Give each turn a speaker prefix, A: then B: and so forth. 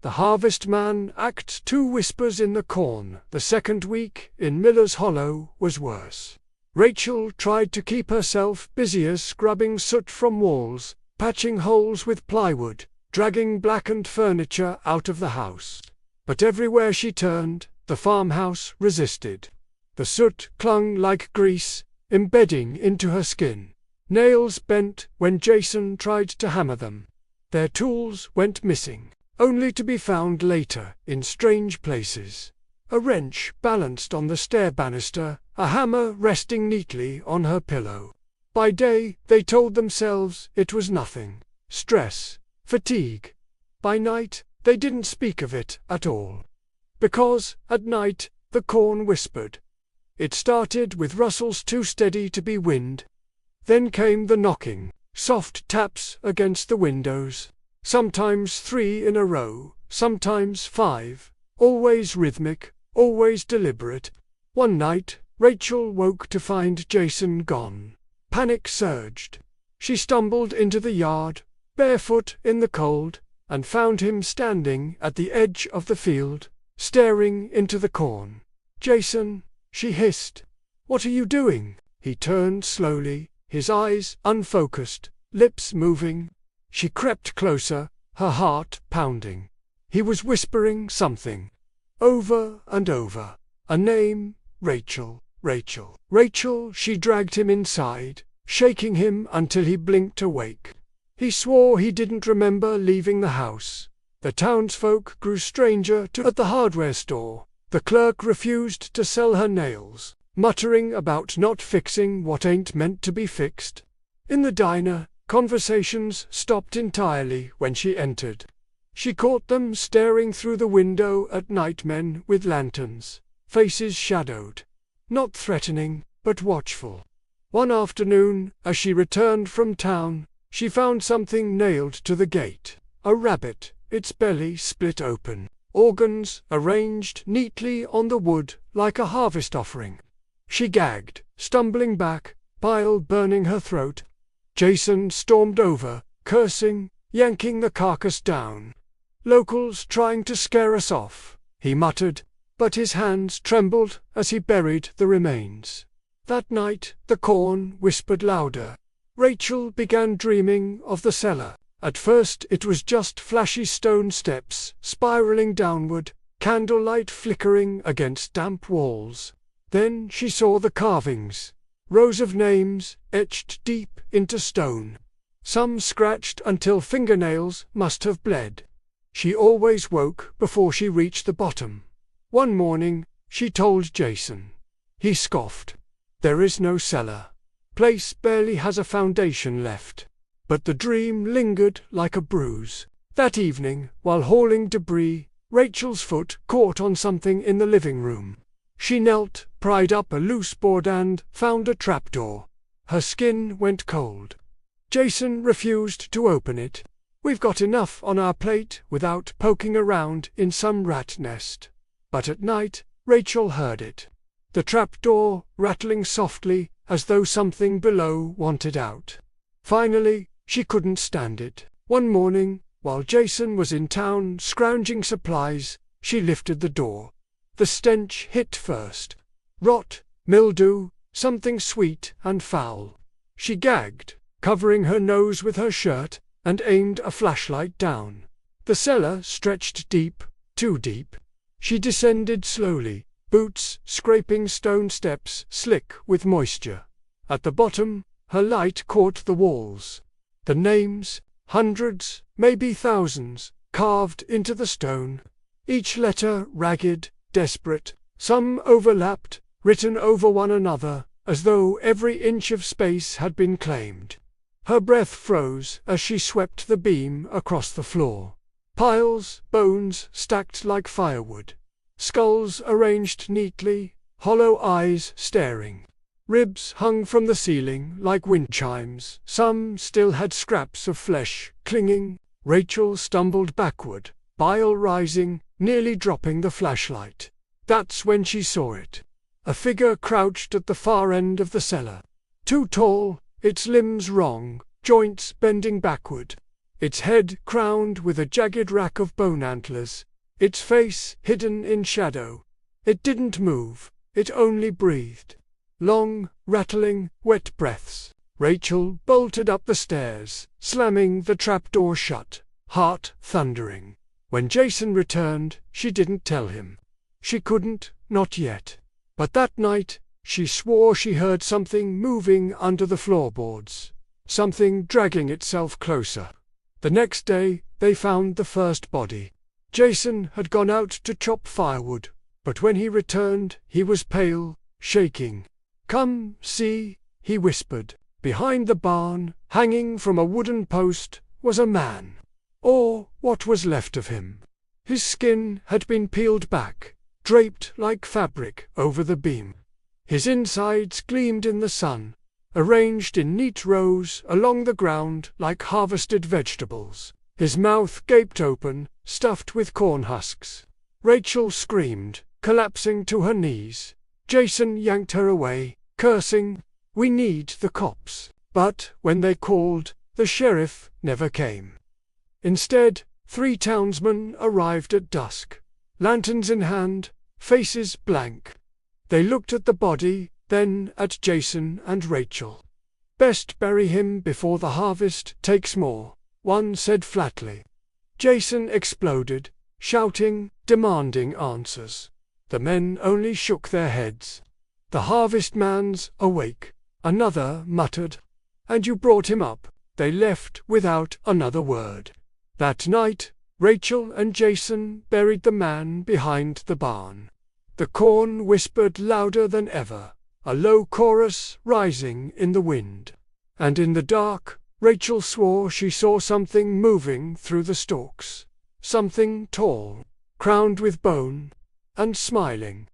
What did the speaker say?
A: The Harvest Man, Act 2. Whispers in the Corn. The second week in Miller's Hollow was worse. Rachel tried to keep herself busy as scrubbing soot from walls, patching holes with plywood, dragging blackened furniture out of the house. But everywhere she turned, the farmhouse resisted. The soot clung like grease, embedding into her skin. Nails bent when Jason tried to hammer them. Their tools went missing, only to be found later in strange places. A wrench balanced on the stair banister, a hammer resting neatly on her pillow. By day, they told themselves it was nothing. Stress, fatigue. By night, they didn't speak of it at all. Because, at night, the corn whispered. It started with rustles too steady to be wind. Then came the knocking, soft taps against the windows, sometimes 3 in a row, sometimes 5, always rhythmic, always deliberate. One night, Rachel woke to find Jason gone. Panic surged. She stumbled into the yard, barefoot in the cold, and found him standing at the edge of the field, staring into the corn. "Jason," she hissed. "What are you doing?" He turned slowly, his eyes unfocused, lips moving. She crept closer, her heart pounding. He was whispering something. Over and over. A name, Rachel, Rachel, Rachel. She dragged him inside, shaking him until he blinked awake. He swore he didn't remember leaving the house. The townsfolk grew stranger at the hardware store. The clerk refused to sell her nails, muttering about not fixing what ain't meant to be fixed. In the diner, conversations stopped entirely when she entered. She caught them staring through the window at nightmen with lanterns, faces shadowed. Not threatening, but watchful. One afternoon, as she returned from town, she found something nailed to the gate. A rabbit, its belly split open, organs arranged neatly on the wood like a harvest offering. She gagged, stumbling back, bile burning her throat. Jason stormed over, cursing, yanking the carcass down. "Locals trying to scare us off," he muttered, but his hands trembled as he buried the remains. That night, the corn whispered louder. Rachel began dreaming of the cellar. At first it was just flashy stone steps, spiraling downward, candlelight flickering against damp walls. Then she saw the carvings, rows of names etched deep into stone. Some scratched until fingernails must have bled. She always woke before she reached the bottom. One morning, she told Jason. He scoffed. "There is no cellar. Place barely has a foundation left." But the dream lingered like a bruise. That evening, while hauling debris, Rachel's foot caught on something in the living room. She knelt, pried up a loose board and found a trapdoor. Her skin went cold. Jason refused to open it. "We've got enough on our plate without poking around in some rat nest." But at night, Rachel heard it. The trapdoor rattling softly as though something below wanted out. Finally, she couldn't stand it. One morning, while Jason was in town scrounging supplies, she lifted the door. The stench hit first. Rot, mildew, something sweet and foul. She gagged, covering her nose with her shirt, and aimed a flashlight down. The cellar stretched deep, too deep. She descended slowly, boots scraping stone steps slick with moisture. At the bottom, her light caught the walls. The names, hundreds, maybe thousands, carved into the stone. Each letter ragged, desperate, some overlapped, written over one another, as though every inch of space had been claimed. Her breath froze as she swept the beam across the floor. Piles, bones stacked like firewood. Skulls arranged neatly, hollow eyes staring. Ribs hung from the ceiling like wind chimes. Some still had scraps of flesh clinging. Rachel stumbled backward, bile rising, nearly dropping the flashlight. That's when she saw it. A figure crouched at the far end of the cellar. Too tall, its limbs wrong, joints bending backward. its head crowned with a jagged rack of bone antlers, its face hidden in shadow. It didn't move, it only breathed. Long, rattling, wet breaths. Rachel bolted up the stairs, slamming the trapdoor shut, heart thundering. When Jason returned, she didn't tell him. She couldn't, not yet. But that night, she swore she heard something moving under the floorboards, something dragging itself closer. The next day, they found the first body. Jason had gone out to chop firewood, but when he returned, he was pale, shaking. "Come, see," he whispered. Behind the barn, hanging from a wooden post, was a man. Or what was left of him. His skin had been peeled back, draped like fabric over the beam. His insides gleamed in the sun, arranged in neat rows along the ground like harvested vegetables. His mouth gaped open, stuffed with corn husks. Rachel screamed, collapsing to her knees. Jason yanked her away, cursing, "We need the cops." But when they called, the sheriff never came. Instead, 3 townsmen arrived at dusk, lanterns in hand, faces blank. They looked at the body, then at Jason and Rachel. "Best bury him before the harvest takes more," one said flatly. Jason exploded, shouting, demanding answers. The men only shook their heads. "The harvestman's awake," another muttered. "And you brought him up." They left without another word. That night, Rachel and Jason buried the man behind the barn. The corn whispered louder than ever, a low chorus rising in the wind. And in the dark, Rachel swore she saw something moving through the stalks, something tall, crowned with bone, and smiling.